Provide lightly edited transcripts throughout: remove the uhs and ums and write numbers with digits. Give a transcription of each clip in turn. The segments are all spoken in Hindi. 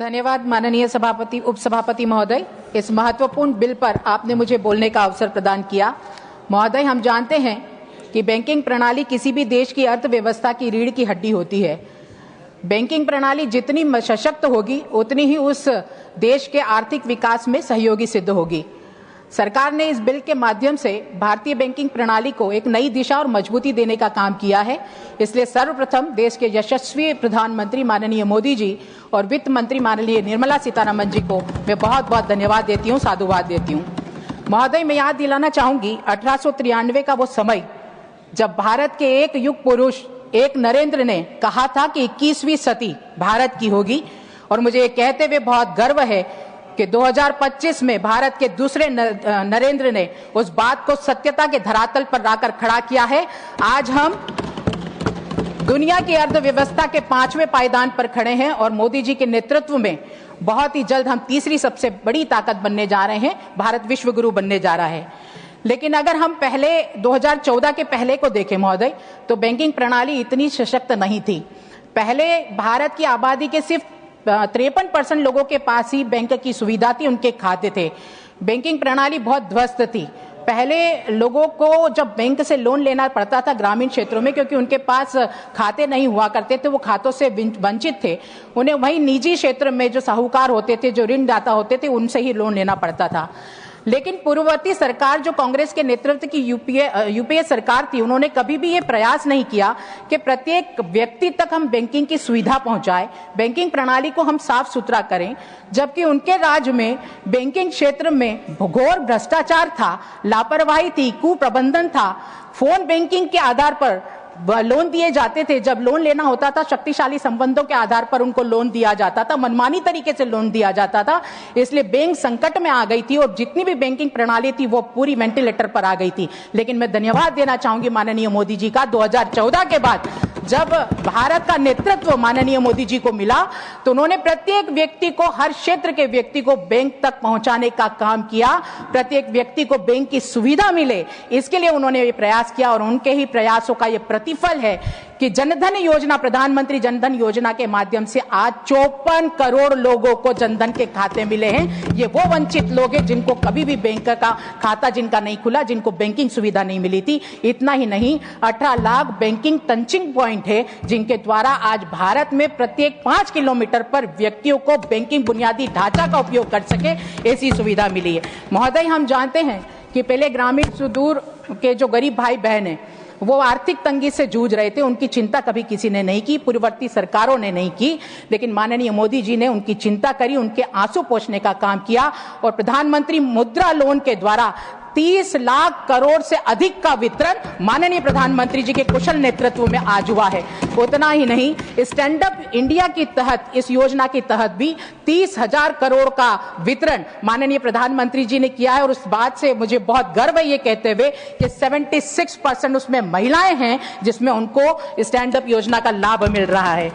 धन्यवाद माननीय सभापति उपसभापति महोदय। इस महत्वपूर्ण बिल पर आपने मुझे बोलने का अवसर प्रदान किया। महोदय, हम जानते हैं कि बैंकिंग प्रणाली किसी भी देश की अर्थव्यवस्था की रीढ़ की हड्डी होती है। बैंकिंग प्रणाली जितनी सशक्त होगी उतनी ही उस देश के आर्थिक विकास में सहयोगी सिद्ध होगी। सरकार ने इस बिल के माध्यम से भारतीय बैंकिंग प्रणाली को एक नई दिशा और मजबूती देने का काम किया है। इसलिए सर्वप्रथम देश के यशस्वी प्रधानमंत्री माननीय मोदी जी और वित्त मंत्री माननीय निर्मला सीतारमण जी को मैं बहुत बहुत धन्यवाद देती हूँ, साधुवाद देती हूँ। महोदय, मैं याद दिलाना चाहूंगी 1893 का वो समय जब भारत के एक युग पुरुष एक नरेंद्र ने कहा था कि 21वीं सदी भारत की होगी, और मुझे ये कहते हुए बहुत गर्व है कि 2025 में भारत के दूसरे नरेंद्र ने उस बात को सत्यता के धरातल पर लाकर खड़ा किया है। आज हम दुनिया की अर्थव्यवस्था के 5वें पायदान पर खड़े हैं और मोदी जी के नेतृत्व में बहुत ही जल्द हम तीसरी सबसे बड़ी ताकत बनने जा रहे हैं। भारत विश्व गुरु बनने जा रहा है। लेकिन अगर हम पहले 2014 के पहले को देखें महोदय, तो बैंकिंग प्रणाली इतनी सशक्त नहीं थी। पहले भारत की आबादी के सिर्फ 53% लोगों के पास ही बैंक की सुविधा थी, उनके खाते थे। बैंकिंग प्रणाली बहुत ध्वस्त थी। पहले लोगों को जब बैंक से लोन लेना पड़ता था ग्रामीण क्षेत्रों में, क्योंकि उनके पास खाते नहीं हुआ करते थे, वो खातों से वंचित थे, उन्हें वहीं निजी क्षेत्र में जो साहूकार होते थे, जो ऋणदाता होते थे, उनसे ही लोन लेना पड़ता था। लेकिन पूर्ववर्ती सरकार जो कांग्रेस के नेतृत्व की यूपीए सरकार थी, उन्होंने कभी भी ये प्रयास नहीं किया कि प्रत्येक व्यक्ति तक हम बैंकिंग की सुविधा पहुंचाएं, बैंकिंग प्रणाली को हम साफ सुथरा करें। जबकि उनके राज में बैंकिंग क्षेत्र में घोर भ्रष्टाचार था, लापरवाही थी, कुप्रबंधन था। फोन बैंकिंग के आधार पर लोन दिए जाते थे। जब लोन लेना होता था, शक्तिशाली संबंधों के आधार पर उनको लोन दिया जाता था, मनमानी तरीके से लोन दिया जाता था। इसलिए बैंक संकट में आ गई थी और जितनी भी बैंकिंग प्रणाली थी वो पूरी वेंटिलेटर पर आ गई थी। लेकिन मैं धन्यवाद देना चाहूंगी माननीय मोदी जी का। 2014 के बाद जब भारत का नेतृत्व माननीय मोदी जी को मिला, तो उन्होंने प्रत्येक व्यक्ति को, हर क्षेत्र के व्यक्ति को बैंक तक पहुंचाने का काम किया। प्रत्येक व्यक्ति को बैंक की सुविधा मिले, इसके लिए उन्होंने ये प्रयास किया। और उनके ही प्रयासों का ये प्रतिफल है कि जनधन योजना, प्रधानमंत्री जनधन योजना के माध्यम से आज 54 करोड़ लोगों को जनधन के खाते मिले हैं। ये वो वंचित लोग हैं जिनको कभी भी बैंक का खाता जिनका नहीं खुला, जिनको बैंकिंग सुविधा नहीं मिली थी। इतना ही नहीं, 18 लाख बैंकिंग टचिंग पॉइंट है जिनके द्वारा आज भारत में प्रत्येक 5 किलोमीटर पर व्यक्तियों को बैंकिंग बुनियादी ढांचा का उपयोग कर सके, ऐसी सुविधा मिली है। महोदय, हम जानते हैं कि पहले ग्रामीण सुदूर के जो गरीब भाई बहन हैं वो आर्थिक तंगी से जूझ रहे थे, उनकी चिंता कभी किसी ने नहीं की, पूर्ववर्ती सरकारों ने नहीं की। लेकिन माननीय मोदी जी ने उनकी चिंता करी, उनके आंसू पोंछने का काम किया और प्रधानमंत्री मुद्रा लोन के द्वारा 30 लाख करोड़ से अधिक का वितरण माननीय प्रधानमंत्री जी के कुशल नेतृत्व में आज हुआ है। उतना ही नहीं, स्टैंड अप इंडिया के तहत, इस योजना के तहत भी 30,000 करोड़ का वितरण माननीय प्रधानमंत्री जी ने किया है। और उस बात से मुझे बहुत गर्व है ये कहते हुए कि 76% उसमें महिलाएं हैं जिसमें उनको स्टैंड अप योजना का लाभ मिल रहा है।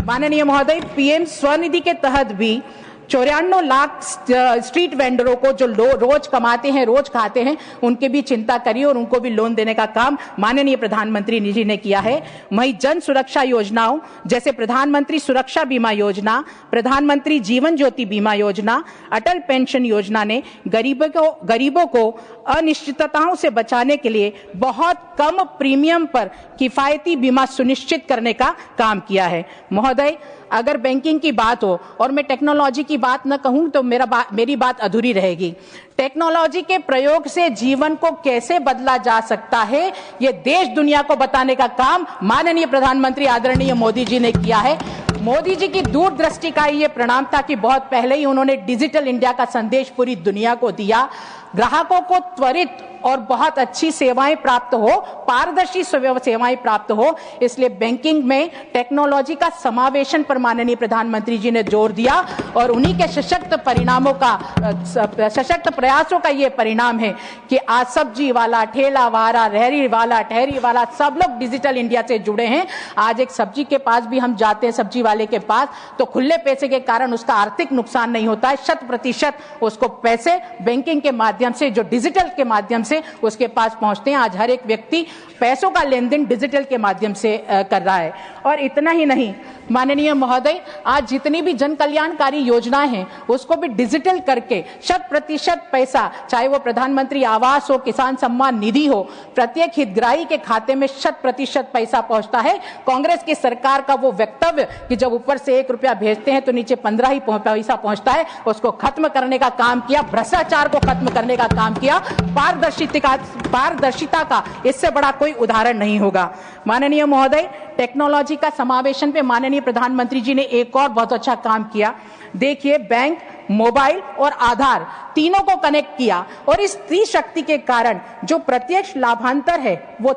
माननीय महोदय, पीएम स्वनिधि के तहत भी 94 लाख स्ट्रीट वेंडरों को जो रोज कमाते हैं, रोज खाते हैं, उनकी भी चिंता करी और उनको भी लोन देने का काम माननीय प्रधानमंत्री जी ने किया है। वहीं जन सुरक्षा योजनाओं जैसे प्रधानमंत्री सुरक्षा बीमा योजना, प्रधानमंत्री जीवन ज्योति बीमा योजना, अटल पेंशन योजना ने गरीबों को अनिश्चितताओं से बचाने के लिए बहुत कम प्रीमियम पर किफायती बीमा सुनिश्चित करने का काम किया है। महोदय, अगर बैंकिंग की बात हो और मैं टेक्नोलॉजी की बात न कहूं तो मेरी बात अधूरी रहेगी। टेक्नोलॉजी के प्रयोग से जीवन को कैसे बदला जा सकता है, ये देश दुनिया को बताने का काम माननीय प्रधानमंत्री आदरणीय मोदी जी ने किया है। मोदी जी की दूरदृष्टि का ये परिणाम था कि बहुत पहले ही उन्होंने डिजिटल इंडिया का संदेश पूरी दुनिया को दिया। ग्राहकों को त्वरित और बहुत अच्छी सेवाएं प्राप्त हो, पारदर्शी सेवाएं प्राप्त हो, इसलिए बैंकिंग में टेक्नोलॉजी का समावेशन पर माननीय प्रधानमंत्री जी ने जोर दिया। और उन्हीं के सशक्त प्रयासों का ये परिणाम है कि आज सब्जी वाला, ठेला वाला, रेहड़ी वाला, ठहरी वाला, सब लोग डिजिटल इंडिया से जुड़े हैं। आज एक सब्जी के पास भी हम जाते हैं, सब्जी वाले के पास, तो खुले पैसे के कारण उसका आर्थिक नुकसान नहीं होता है। 100% उसको पैसे बैंकिंग के माध्यम से, जो डिजिटल के माध्यम से उसके पास पहुंचते हैं। आज हर एक व्यक्ति पैसों का लेन देन डिजिटल के माध्यम से कर रहा है। और इतना ही नहीं, माननीय महोदय, आज जितनी भी जन कल्याणकारी योजनाएं हैं उसको भी डिजिटल करके 100% पैसा, चाहे वो प्रधानमंत्री आवास हो, किसान सम्मान निधि हो, प्रत्येक हितग्राही के खाते में 100% पैसा पहुंचता है। कांग्रेस की सरकार का वो वक्तव्य कि जब ऊपर से 1 रुपया भेजते हैं तो नीचे 15 ही पैसा पहुंचता है, उसको खत्म करने का काम किया, भ्रष्टाचार को खत्म करने का काम किया। पारदर्शिता का इससे बड़ा कोई उदाहरण नहीं होगा। माननीय महोदय, टेक्नोलॉजी का समावेशन पे माननीय प्रधानमंत्री जी ने एक और बहुत अच्छा काम किया। देखिए, बैंक, मोबाइल और आधार तीनों को कनेक्ट किया और इस त्रिशक्ति के कारण जो प्रत्यक्ष लाभांतर है वो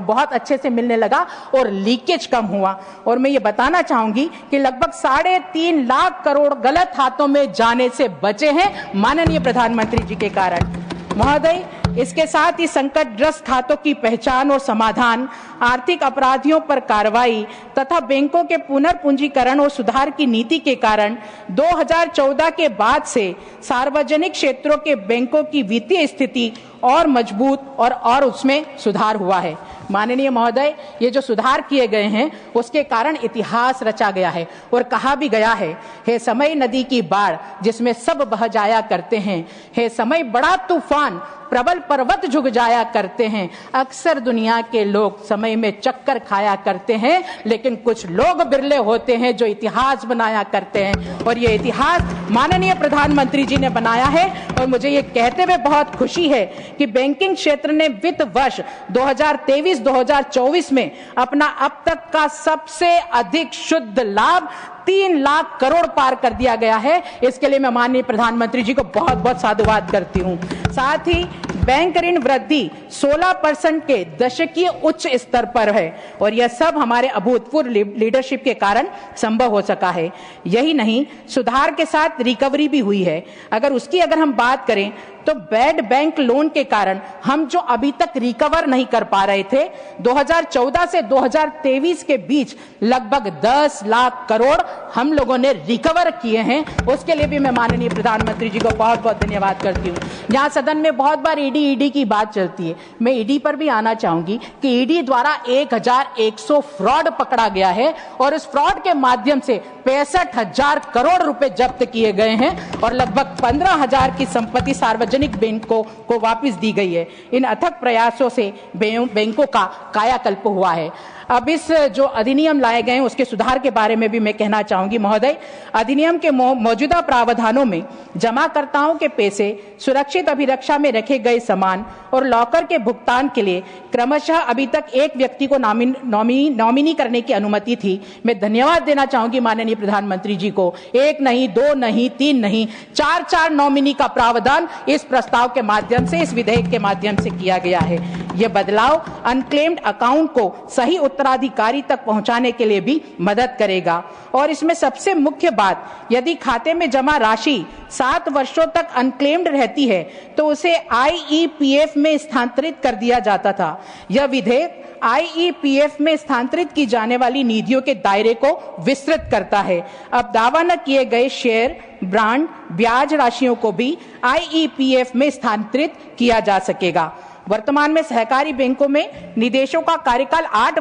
बहुत अच्छे से मिलने लगा और लीकेज कम हुआ। और मैं ये बताना चाहूंगी कि लगभग 3.5 लाख करोड़ गलत हाथों में जाने से बचे हैं माननीय प्रधानमंत्री जी के कारण। महोदय, इसके साथ ही संकटग्रस्त खातों की पहचान और समाधान, आर्थिक अपराधियों पर कार्रवाई तथा बैंकों के पुनर्पूंजीकरण और सुधार की नीति के कारण 2014 के बाद से सार्वजनिक क्षेत्रों के बैंकों की वित्तीय स्थिति और मजबूत और उसमें सुधार हुआ है। माननीय महोदय, ये जो सुधार किए गए हैं उसके कारण इतिहास रचा गया है और कहा भी गया है, हे समय नदी की बाढ़ जिसमें सब बह जाया करते हैं, हे समय बड़ा तूफान प्रबल पर्वत झुक जाया करते हैं। अक्सर दुनिया के लोग समय में चक्कर खाया करते हैं, लेकिन कुछ लोग बिरले होते हैं जो इतिहास बनाया करते हैं और ये इतिहास माननीय प्रधानमंत्री जी ने बनाया है। और मुझे ये कहते हुए बहुत खुशी है कि बैंकिंग क्षेत्र ने वित्त वर्ष 2023-2024 में अपना अब तक का सबसे अधिक शुद्ध लाभ 3 लाख करोड़ पार कर दिया गया है। इसके लिए मैं माननीय प्रधानमंत्री जी को बहुत बहुत साधुवाद करती हूं। साथ ही बैंक ऋण वृद्धि 16% के दशकीय उच्च स्तर पर है और यह सब हमारे अभूतपूर्व लीडरशिप के कारण संभव हो सका है। यही नहीं, सुधार के साथ रिकवरी भी हुई है। अगर हम बात करें तो बैड बैंक लोन के कारण हम जो अभी तक रिकवर नहीं कर पा रहे थे, 2014 से 2023 के बीच लगभग 10 लाख करोड़ हम लोगों ने रिकवर किए हैं। उसके लिए भी मैं माननीय प्रधानमंत्री जी को बहुत बहुत धन्यवाद करती हूँ। यहाँ सदन में बहुत बार ईडी की बात चलती है, मैं ईडी पर भी आना चाहूंगी कि ईडी द्वारा 1100 फ्रॉड पकड़ा गया है और इस फ्रॉड के माध्यम से 65,000 करोड़ रुपए जब्त किए गए हैं और लगभग 15,000 की संपत्ति सार्वजनिक बैंकों को वापस दी गई है। इन अथक प्रयासों से बैंकों का कायाकल्प हुआ है। अब इस जो अधिनियम लाए गए हैं उसके सुधार के बारे में भी मैं कहना चाहूंगी। महोदय, अधिनियम के मौजूदा प्रावधानों में जमाकर्ताओं के पैसे सुरक्षित अभिरक्षा में रखे गए सामान और लॉकर के भुगतान के लिए क्रमशः अभी तक एक व्यक्ति को नॉमिनी करने की अनुमति थी। मैं धन्यवाद देना चाहूंगी माननीय प्रधानमंत्री जी को। 1 नहीं, 2 नहीं, 3 नहीं, 4 नॉमिनी का प्रावधान इस प्रस्ताव के माध्यम से, इस विधेयक के माध्यम से किया गया है। यह बदलाव अनक्लेम्ड अकाउंट को सही उत्तराधिकारी तक पहुंचाने के लिए भी मदद करेगा। और इसमें सबसे मुख्य बात, यदि खाते में जमा राशि 7 वर्षों तक अनक्लेम्ड रहती है तो उसे आईईपीएफ में स्थानांतरित कर दिया जाता था। यह विधेयक आईईपीएफ में स्थानांतरित की जाने वाली निधियों के दायरे को विस्तृत करता है। अब दावा न किए गए शेयर, ब्रांड, ब्याज राशियों को भी आईईपीएफ में स्थानांतरित किया जा सकेगा। वर्तमान में सहकारी बैंकों में निदेशों का कार्यकाल 8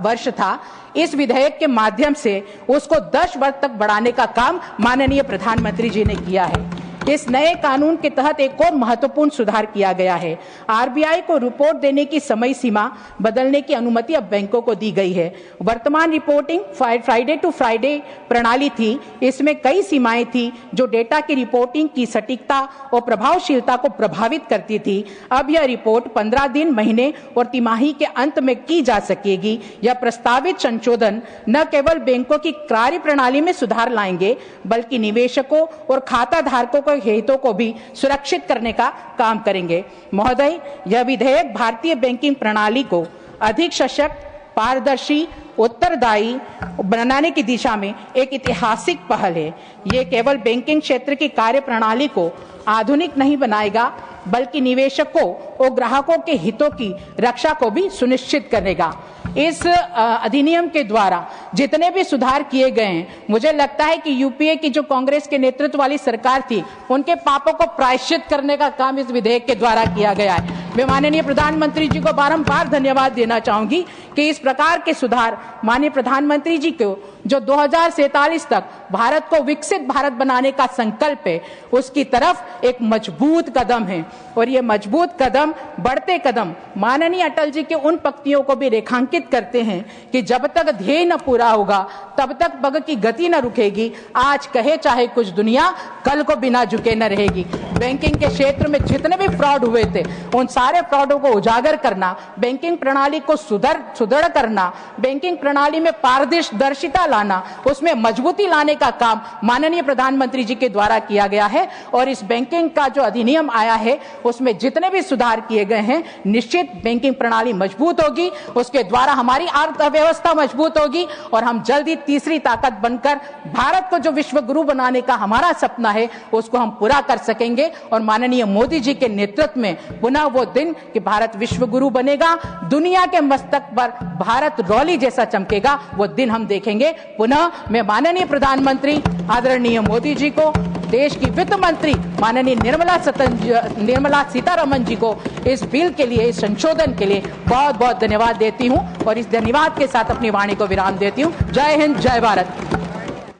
वर्ष था। इस विधेयक के माध्यम से उसको 10 वर्ष तक बढ़ाने का काम माननीय प्रधानमंत्री जी ने किया है। इस नए कानून के तहत एक और महत्वपूर्ण सुधार किया गया है। आरबीआई को रिपोर्ट देने की समय सीमा बदलने की अनुमति अब बैंकों को दी गई है। वर्तमान रिपोर्टिंग फ्राइडे टू फ्राइडे प्रणाली थी। इसमें कई सीमाएं थी जो डेटा की रिपोर्टिंग की सटीकता और प्रभावशीलता को प्रभावित करती थी। अब यह रिपोर्ट 15 दिन, महीने और तिमाही के अंत में की जा सकेगी। यह प्रस्तावित संशोधन न केवल बैंकों की कार्य प्रणाली में सुधार लाएंगे बल्कि निवेशकों और खाता धारकों के हितों को भी सुरक्षित करने का काम करेंगे। महोदय, यह विधेयक भारतीय बैंकिंग प्रणाली को अधिक सशक्त, पारदर्शी, उत्तरदायी बनाने की दिशा में एक ऐतिहासिक पहल है। यह केवल बैंकिंग क्षेत्र की कार्य प्रणाली को आधुनिक नहीं बनाएगा बल्कि निवेशकों और ग्राहकों के हितों की रक्षा को भी सुनिश्चित करेगा। इस अधिनियम के द्वारा जितने भी सुधार किए गए हैं, मुझे लगता है कि यूपीए की जो कांग्रेस के नेतृत्व वाली सरकार थी, उनके पापों को प्रायश्चित करने का काम इस विधेयक के द्वारा किया गया है। मैं माननीय प्रधानमंत्री जी को बारंबार धन्यवाद देना चाहूंगी कि इस प्रकार के सुधार माननीय प्रधानमंत्री जी को जो 2047 तक भारत को विकसित भारत बनाने का संकल्प है, उसकी तरफ एक मजबूत कदम है। और ये मजबूत कदम, बढ़ते कदम माननीय अटल जी के उन पंक्तियों को भी रेखांकित करते हैं कि जब तक ध्येय न पूरा होगा तब तक पग की गति न रुकेगी। आज कहे चाहे कुछ दुनिया, कल को बिना झुके न रहेगी। बैंकिंग के क्षेत्र में जितने भी फ्रॉड हुए थे, उन सारे फ्रॉडों को उजागर करना, बैंकिंग प्रणाली को सुदृढ़ करना, बैंकिंग प्रणाली में पारदर्शिता लाना, उसमें मजबूती लाने का काम माननीय प्रधानमंत्री जी के द्वारा किया गया है। और इस बैंकिंग का जो अधिनियम आया है, उसमें जितने भी सुधार किए गए हैं, निश्चित बैंकिंग प्रणाली मजबूत होगी, उसके द्वारा हमारी अर्थव्यवस्था मजबूत होगी और हम जल्दी तीसरी ताकत बनकर भारत को जो विश्व गुरु बनाने का हमारा सपना है, उसको हम पूरा कर सकेंगे। और माननीय मोदी जी के नेतृत्व में पुनः वो दिन कि भारत विश्व गुरु बनेगा, दुनिया के मस्तक पर भारत रौली जैसा चमकेगा, वो दिन हम देखेंगे। पुनः मैं माननीय प्रधानमंत्री आदरणीय मोदी जी को, देश की वित्त मंत्री माननीय निर्मला सीतारमण जी को इस बिल के लिए, इस संशोधन के लिए बहुत बहुत धन्यवाद देती हूं और इस धन्यवाद के साथ अपनी वाणी को विराम देती हूं। जय हिंद, जय भारत।